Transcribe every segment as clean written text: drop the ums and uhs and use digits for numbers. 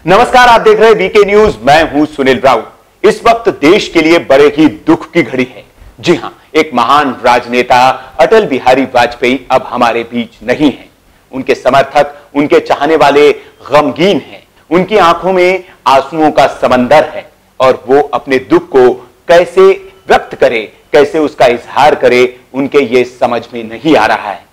नमस्कार, आप देख रहे हैं वीके न्यूज। मैं हूं सुनील राउत। इस वक्त देश के लिए बड़े ही दुख की घड़ी है। जी हां, एक महान राजनेता अटल बिहारी वाजपेयी अब हमारे बीच नहीं है। उनके समर्थक, उनके चाहने वाले गमगीन हैं। उनकी आंखों में आंसुओं का समंदर है और वो अपने दुख को कैसे व्यक्त करे, कैसे उसका इजहार करे, उनके ये समझ में नहीं आ रहा है।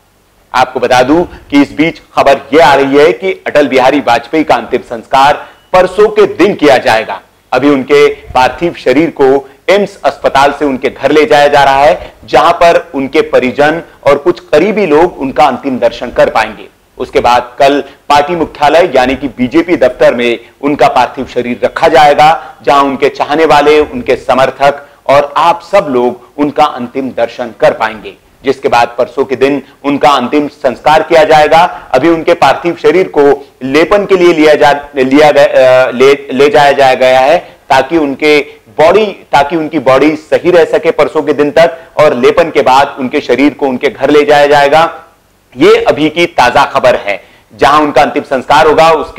आपको बता दूं कि इस बीच खबर यह आ रही है कि अटल बिहारी वाजपेयी का अंतिम संस्कार परसों के दिन किया जाएगा। अभी उनके पार्थिव शरीर को एम्स अस्पताल से उनके घर ले जाया जा रहा है, जहां पर उनके परिजन और कुछ करीबी लोग उनका अंतिम दर्शन कर पाएंगे। उसके बाद कल पार्टी मुख्यालय यानी कि बीजेपी दफ्तर में उनका पार्थिव शरीर रखा जाएगा, जहां उनके चाहने वाले, उनके समर्थक और आप सब लोग उनका अंतिम दर्शन कर पाएंगे। जिसके बाद परसों के दिन उनका अंतिम संस्कार किया जाएगा। अभी उनके पार्थिव शरीर को लेपन के लिए ले जाया गया है ताकि उनकी बॉडी सही रह सके परसों के दिन तक, और लेपन के बाद उनके शरीर को उनके घर ले जाया जाएगा। ये अभी की ताजा खबर है। जहां उनका अंतिम संस्कार होगा उस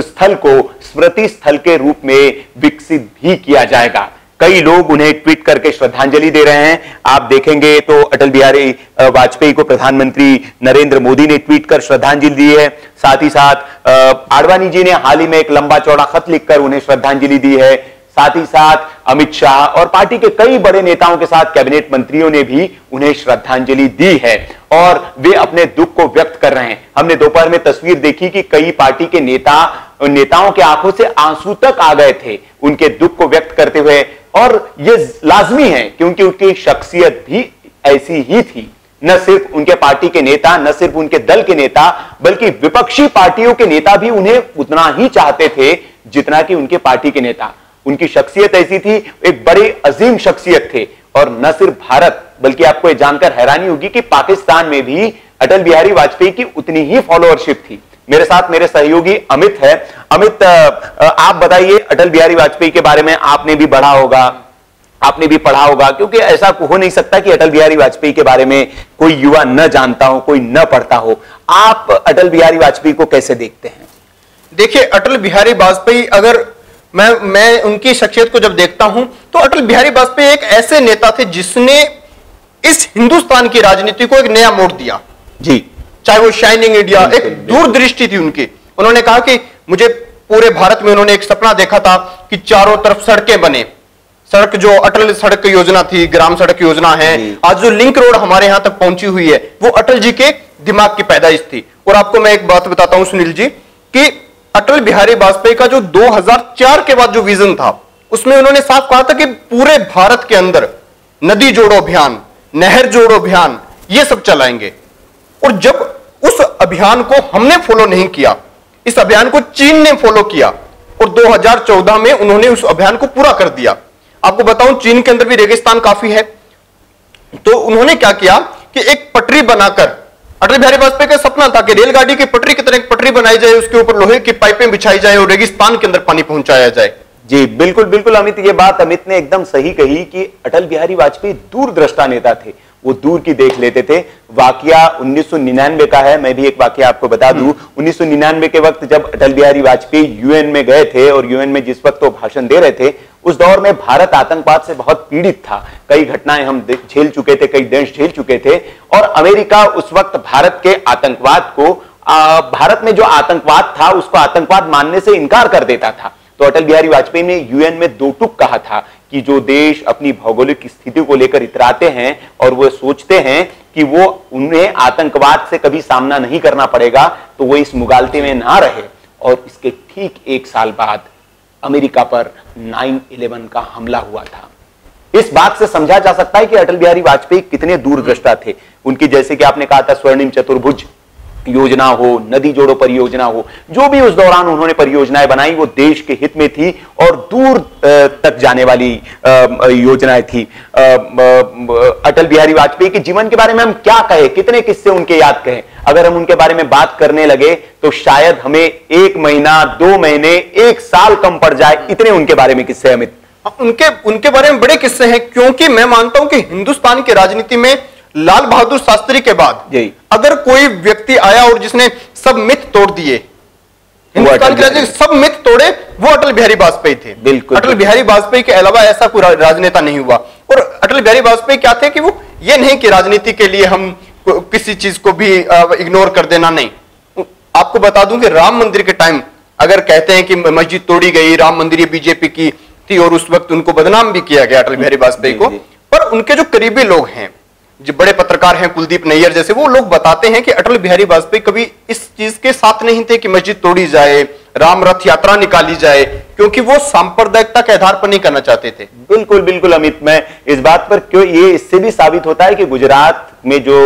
स्थल को स्मृति स्थल के रूप में विकसित भी किया जाएगा। कई लोग उन्हें ट्वीट करके श्रद्धांजलि दे रहे हैं। आप देखेंगे तो अटल बिहारी वाजपेयी को प्रधानमंत्री नरेंद्र मोदी ने ट्वीट कर श्रद्धांजलि दी है। साथ ही साथ आडवाणी जी ने हाल ही में एक लंबा चौड़ा खत लिखकर उन्हें श्रद्धांजलि दी है। साथ ही साथ अमित शाह और पार्टी के कई बड़े नेताओं के साथ कैबिनेट मंत्रियों ने भी उन्हें श्रद्धांजलि दी है और वे अपने दुख को व्यक्त कर रहे हैं। हमने दोपहर में तस्वीर देखी कि कई पार्टी के नेताओं के आंखों से आंसू तक आ गए थे उनके दुख को व्यक्त करते हुए, और ये लाजमी है क्योंकि उनकी शख्सियत भी ऐसी ही थी। न सिर्फ उनके पार्टी के नेता, न सिर्फ उनके दल के नेता, बल्कि विपक्षी पार्टियों के नेता भी उन्हें उतना ही चाहते थे जितना कि उनके पार्टी के नेता। उनकी शख्सियत ऐसी थी, एक बड़े अजीम शख्सियत थे। और न सिर्फ भारत, बल्कि आपको यह जानकर हैरानी होगी कि पाकिस्तान में भी अटल बिहारी वाजपेयी की उतनी ही फॉलोअरशिप थी। मेरे साथ मेरे सहयोगी अमित है। अमित, आप बताइए, अटल बिहारी वाजपेयी के बारे में आपने भी पढ़ा होगा, क्योंकि ऐसा हो नहीं सकता कि अटल बिहारी वाजपेयी के बारे में कोई युवा न जानता हो, कोई न पढ़ता हो। आप अटल बिहारी वाजपेयी को कैसे देखते हैं? देखिए, अटल बिहारी वाजपेयी, अगर मैं उनकी शख्सियत को जब देखता हूं तो अटल बिहारी वाजपेयी एक ऐसे नेता थे जिसने इस हिंदुस्तान की राजनीति को एक नया मोड़ दिया। जी, चाहे वो शाइनिंग इंडिया, एक दूरदृष्टि थी उनकी। उन्होंने कहा कि मुझे पूरे भारत में, उन्होंने एक सपना देखा था कि चारों तरफ सड़कें बने। सड़क जो अटल सड़क योजना थी, ग्राम सड़क योजना है, आज जो लिंक रोड हमारे यहां तक पहुंची हुई है, वो अटल जी के दिमाग की पैदाइश थी। और आपको मैं एक बात बताता हूं सुनील जी, कि अटल बिहारी वाजपेयी का जो 2004 के बाद जो विजन था, उसमें उन्होंने साफ कहा था कि पूरे भारत के अंदर नदी जोड़ो अभियान, नहर जोड़ो अभियान, ये सब चलाएंगे। और जब उस अभियान को हमने फॉलो नहीं किया, इस अभियान को चीन ने फॉलो किया और 2014 में उन्होंने उस अभियान को पूरा कर दिया। आपको बताऊं, चीन के अंदर भी रेगिस्तान काफी है, तो उन्होंने क्या किया कि एक पटरी बनाकर, अटल बिहारी वाजपेयी का सपना था कि रेलगाड़ी की पटरी की तरह एक पटरी बनाई जाए, उसके ऊपर लोहे की पाइपें बिछाई जाए और रेगिस्तान के अंदर पानी पहुंचाया जाए। जी बिल्कुल बिल्कुल अमित, ये बात अमित ने एकदम सही कही कि अटल बिहारी वाजपेयी दूरदृष्टा नेता थे। वो दूर की देख लेते थे। वाकया 1999 का है, मैं भी एक वाकया आपको बता दूं। 1999 के वक्त जब अटल बिहारी वाजपेयी यूएन में गए थे, और यूएन में जिस वक्त वो भाषण दे रहे थे, उस दौर में भारत आतंकवाद से बहुत पीड़ित था। कई घटनाएं हम झेल चुके थे, कई देश झेल चुके थे, और अमेरिका उस वक्त भारत के आतंकवाद को, भारत में जो आतंकवाद था उसको आतंकवाद मानने से इनकार कर देता था। तो अटल बिहारी वाजपेयी ने यूएन में दो टूक कहा था कि जो देश अपनी भौगोलिक स्थिति को लेकर इतराते हैं और वो सोचते हैं कि वो उन्हें आतंकवाद से कभी सामना नहीं करना पड़ेगा, तो वो इस मुगालते में ना रहे। और इसके ठीक एक साल बाद अमेरिका पर 9/11 का हमला हुआ था। इस बात से समझा जा सकता है कि अटल बिहारी वाजपेयी कितने दूरदृष्टा थे। उनकी, जैसे कि आपने कहा था, स्वर्णिम चतुर्भुज योजना हो, नदी जोड़ो परियोजना हो, जो भी उस दौरान उन्होंने परियोजनाएं बनाई वो देश के हित में थी और दूर तक जाने वाली योजनाएं थी। अटल बिहारी वाजपेयी के जीवन के बारे में हम क्या कहें, कितने किस्से उनके याद कहें। अगर हम उनके बारे में बात करने लगे तो शायद हमें 1 महीना, 2 महीने, 1 साल कम पड़ जाए, इतने उनके बारे में किस्से अमित। उनके बारे में बड़े किस्से हैं, क्योंकि मैं मानता हूं कि हिंदुस्तान की राजनीति में लाल बहादुर शास्त्री के बाद अगर कोई व्यक्ति आया और जिसने सब मिथ तोड़ दिए, हिंदुस्तान की राजनीति सब मिथ तोड़े वो अटल बिहारी वाजपेयी थे। बिल्कुल। अटल बिहारी वाजपेयी के अलावा ऐसा कोई राजनेता नहीं हुआ। और अटल बिहारी वाजपेयी क्या थे कि वो ये नहीं कि राजनीति के लिए हम किसी चीज को भी इग्नोर कर देना, नहीं। आपको बता दूं कि राम मंदिर के टाइम अगर कहते हैं कि मस्जिद तोड़ी गई, राम मंदिर ये बीजेपी की थी और उस वक्त उनको बदनाम भी किया गया अटल बिहारी वाजपेयी को, पर उनके जो करीबी लोग हैं, जो बड़े पत्रकार हैं कुलदीप नैयर जैसे, वो लोग बताते हैं कि अटल बिहारी वाजपेयी कभी इस चीज के साथ नहीं थे कि मस्जिद तोड़ी जाए, राम रथ यात्रा निकाली जाए, क्योंकि वो सांप्रदायिकता के आधार पर नहीं करना चाहते थे। बिल्कुल बिल्कुल अमित, मैं इस बात पर क्यों, ये इससे भी साबित होता है कि गुजरात में जो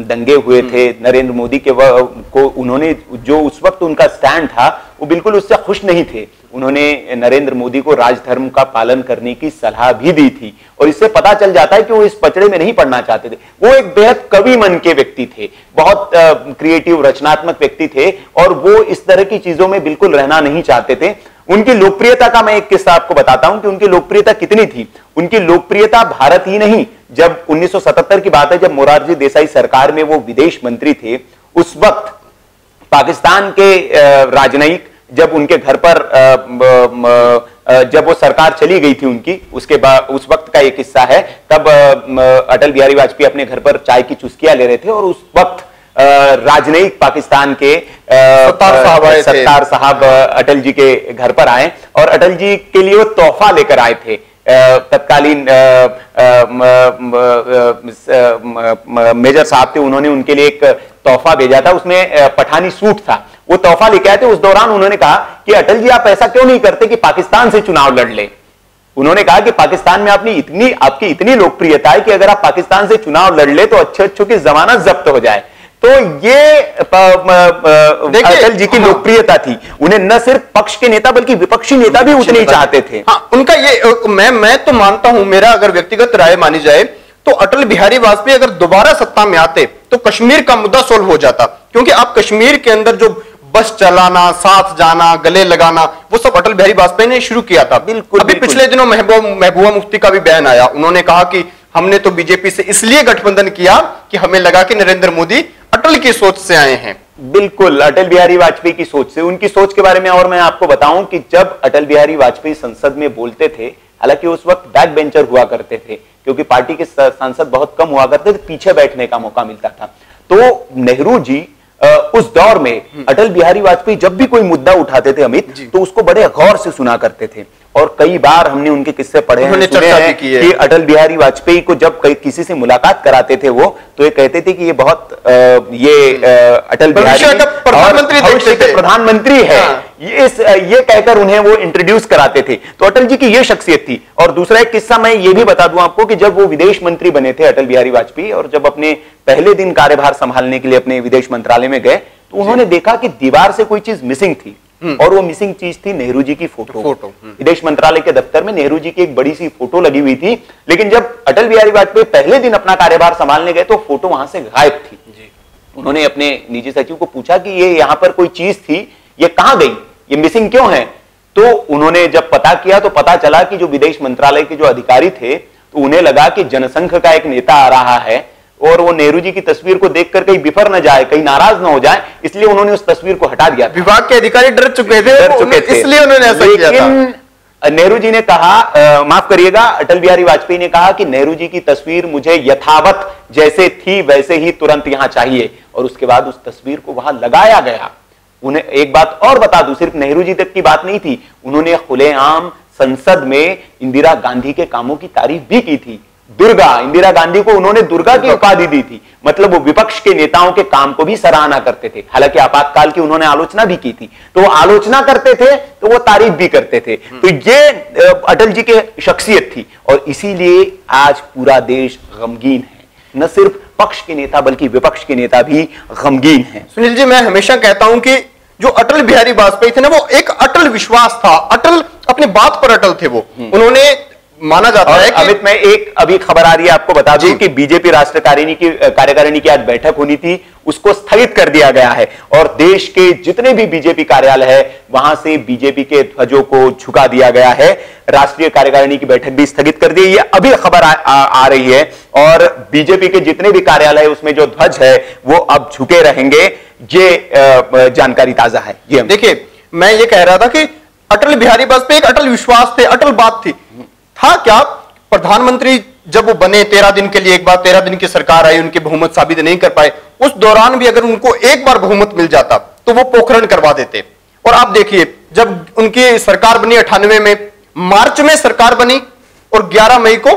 दंगे हुए थे नरेंद्र मोदी के को उन्होंने जो उस वक्त उनका स्टैंड था वो बिल्कुल उससे खुश नहीं थे। उन्होंने नरेंद्र मोदी को राजधर्म का पालन करने की सलाह भी दी थी और इससे पता चल जाता है कि वो इस पचड़े में नहीं पड़ना चाहते थे। वो एक बेहद कवि मन के व्यक्ति थे, बहुत क्रिएटिव रचनात्मक व्यक्ति थे और वो इस तरह की चीजों में बिल्कुल रहना नहीं चाहते थे। उनकी लोकप्रियता का मैं एक किस्सा आपको बताता हूं कि उनकी लोकप्रियता कितनी थी। उनकी लोकप्रियता भारत ही नहीं, जब 1977 की बात है, जब मोरारजी देसाई सरकार में वो विदेश मंत्री थे, उस वक्त पाकिस्तान के राजनयिक जब उनके घर पर जब वो सरकार चली गई थी उनकी, उसके बाद उस वक्त का एक किस्सा है, तब अटल बिहारी वाजपेयी अपने घर पर चाय की चुस्कियां ले रहे थे और उस वक्त राजनयिक पाकिस्तान के सत्तार साहब अटल जी के घर पर आए और अटल जी के लिए वो तोहफा लेकर आए थे। तत्कालीन मेजर साहब थे, उन्होंने उनके लिए एक तोहफा भेजा था, उसमें पठानी सूट था, वो तोहफा लेके आए थे। उस दौरान उन्होंने कहा कि अटल जी आप ऐसा क्यों नहीं करते कि पाकिस्तान से चुनाव लड़ ले। उन्होंने कहा कि पाकिस्तान में आपकी इतनी लोकप्रियता है कि अगर आप पाकिस्तान से चुनाव लड़ ले तो अच्छे की जमानत जब्त हो जाए। तो ये अटल जी की लोकप्रियता थी, उन्हें न सिर्फ पक्ष के नेता बल्कि विपक्षी नेता भी उतने ही चाहते थे। हाँ, उनका ये मैं तो मानता हूं, मेरा अगर व्यक्तिगत राय मानी जाए तो अटल बिहारी वाजपेयी अगर दोबारा सत्ता में आते तो कश्मीर का मुद्दा सोल्व हो जाता, क्योंकि आप कश्मीर के अंदर जो बस चलाना, साथ जाना, गले लगाना, वो सब अटल बिहारी वाजपेयी ने शुरू किया था। बिल्कुल। अभी पिछले दिनों महबूबा मुफ्ती का भी बयान आया, उन्होंने कहा कि हमने तो बीजेपी से इसलिए गठबंधन किया कि हमें लगा कि नरेंद्र मोदी अटल की सोच से आए हैं। बिल्कुल, अटल बिहारी वाजपेयी की सोच से। उनकी सोच के बारे में और मैं आपको बताऊं कि जब अटल बिहारी वाजपेयी संसद में बोलते थे, हालांकि उस वक्त बैक बेंचर हुआ करते थे क्योंकि पार्टी के सांसद बहुत कम हुआ करते थे, पीछे बैठने का मौका मिलता था, तो नेहरू जी उस दौर में अटल बिहारी वाजपेयी जब भी कोई मुद्दा उठाते थे अमित, तो उसको बड़े गौर से सुना करते थे। और कई बार हमने उनके किस्से पढ़े हैं, सुने हैं कि अटल बिहारी वाजपेयी को जब किसी से मुलाकात कराते थे वो, तो ये कहते थे कि ये बहुत अटल बिहारी भविष्य के प्रधानमंत्री है, ये कहकर उन्हें वो इंट्रोड्यूस कराते थे। तो अटल जी की ये शख्सियत थी। और दूसरा एक किस्सा मैं ये भी बता दूं आपको कि जब वो विदेश मंत्री बने थे अटल बिहारी वाजपेयी, और जब अपने पहले दिन कार्यभार संभालने के लिए अपने विदेश मंत्रालय में गए, तो उन्होंने देखा कि दीवार से कोई चीज मिसिंग थी और वो मिसिंग चीज थी नेहरू जी की फोटो। विदेश मंत्रालय के दफ्तर में नेहरू जी की एक बड़ी सी फोटो लगी हुई थी, लेकिन जब अटल बिहारी वाजपेयी पहले दिन अपना कार्यभार संभालने गए तो फोटो वहां से गायब थी। उन्होंने अपने निजी सचिव को पूछा कि ये यहां पर कोई चीज थी, ये कहां गई, ये मिसिंग क्यों है? तो उन्होंने जब पता किया तो पता चला कि जो विदेश मंत्रालय के जो अधिकारी थे, तो उन्हें लगा कि जनसंघ का एक नेता आ रहा है और वो नेहरू जी की तस्वीर को देखकर कहीं बिफर न जाए, कहीं नाराज न हो जाए, इसलिए उन्होंने उस तस्वीर को हटा दिया। विभाग के अधिकारी डर चुके थे, इसलिए उन्होंने ऐसा किया था। नेहरू जी ने कहा, माफ करिएगा, अटल बिहारी वाजपेयी ने कहा कि नेहरू जी की तस्वीर मुझे यथावत जैसे थी वैसे ही तुरंत यहां चाहिए, और उसके बाद उस तस्वीर को वहां लगाया गया। उन्हें एक बात और बता दूं, सिर्फ नेहरू जी तक की बात नहीं थी, उन्होंने खुलेआम संसद में इंदिरा गांधी के कामों की तारीफ भी की थी। इंदिरा गांधी को उन्होंने दुर्गा की उपाधि दी थी, मतलब वो विपक्ष के नेताओं के काम को भी सराहना करते थे। हालांकि आपातकाल की उन्होंने आलोचना भी की थी, तो वो आलोचना करते थे तो वो तारीफ भी करते थे। तो ये अटल जी की शख्सियत थी, और इसीलिए आज पूरा देश गमगीन है। न सिर्फ पक्ष के नेता बल्कि विपक्ष के नेता भी गमगीन हैं। सुनील जी, मैं हमेशा कहता हूं कि जो अटल बिहारी वाजपेयी थे ना, वो एक अटल विश्वास था, अटल अपनी बात पर अटल थे। वो उन्होंने माना जाता है कि अमित, मैं एक अभी खबर आ रही है, आपको बता दूं कि बीजेपी राष्ट्रीय कार्यकारिणी की आज बैठक होनी थी, उसको स्थगित कर दिया गया है और देश के जितने भी बीजेपी कार्यालय है वहां से बीजेपी के ध्वजों को झुका दिया गया है। राष्ट्रीय कार्यकारिणी की बैठक भी स्थगित कर दी। ये अभी खबर आ रही है और बीजेपी के जितने भी कार्यालय है उसमें जो ध्वज है वो अब झुके रहेंगे। ये जानकारी ताजा है। ये देखिए, मैं ये कह रहा था कि अटल बिहारी वाजपेयी एक अटल विश्वास थे, अटल बात थी। था क्या, प्रधानमंत्री जब वो बने 13 दिन के लिए, एक बार 13 दिन की सरकार आई, उनकी बहुमत साबित नहीं कर पाए, उस दौरान भी अगर उनको एक बार बहुमत मिल जाता तो वो पोखरण करवा देते। और आप देखिए, जब उनकी सरकार बनी 98 में, मार्च में सरकार बनी और 11 मई को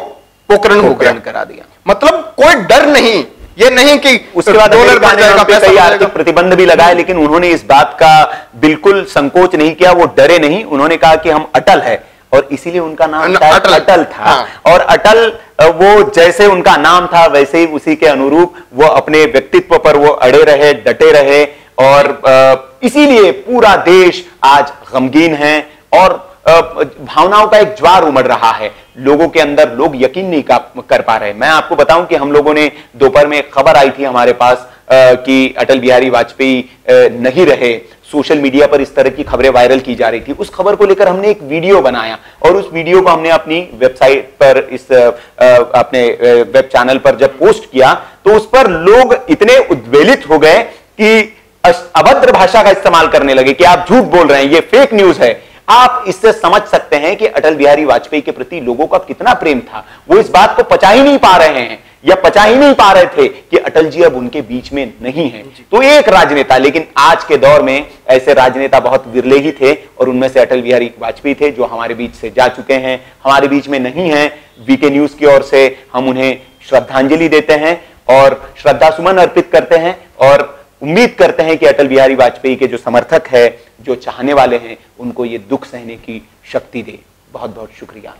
पोखरण हो गया, करा दिया। मतलब कोई डर नहीं, ये नहीं कि उसके बाद डॉलर बढ़ जाएगा, कई आर्थिक प्रतिबंध भी लगाए, लेकिन उन्होंने इस बात का बिल्कुल संकोच नहीं किया, वो डरे नहीं। उन्होंने कहा कि हम अटल है और इसीलिए उनका नाम अटल था। हाँ। और अटल वो जैसे उनका नाम था वैसे ही उसी के अनुरूप वो अपने व्यक्तित्व पर वो अड़े रहे, डटे रहे और इसीलिए पूरा देश आज गमगीन है और भावनाओं का एक ज्वार उमड़ रहा है लोगों के अंदर। लोग यकीन नहीं कर पा रहे। मैं आपको बताऊं कि हम लोगों ने दोपहर में एक खबर आई थी हमारे पास कि अटल बिहारी वाजपेयी नहीं रहे। सोशल मीडिया पर इस तरह की खबरें वायरल की जा रही थी। उस खबर को लेकर हमने एक वीडियो बनाया और उस वीडियो को हमने अपनी वेबसाइट पर, इस अपने वेब चैनल पर जब पोस्ट किया तो उस पर लोग इतने उद्वेलित हो गए कि अभद्र भाषा का इस्तेमाल करने लगे कि आप झूठ बोल रहे हैं, ये फेक न्यूज है। आप इससे समझ सकते हैं कि अटल बिहारी वाजपेयी के प्रति लोगों का कितना प्रेम था। वो इस बात को पचा ही नहीं पा रहे हैं या पचा ही नहीं पा रहे थे कि अटल जी अब उनके बीच में नहीं है। तो एक राजनेता, लेकिन आज के दौर में ऐसे राजनेता बहुत विरले ही थे और उनमें से अटल बिहारी वाजपेयी थे जो हमारे बीच से जा चुके हैं, हमारे बीच में नहीं है। वीके न्यूज की ओर से हम उन्हें श्रद्धांजलि देते हैं और श्रद्धा सुमन अर्पित करते हैं और उम्मीद करते हैं कि अटल बिहारी वाजपेयी के जो समर्थक है, जो चाहने वाले हैं, उनको ये दुख सहने की शक्ति दे। बहुत बहुत शुक्रिया।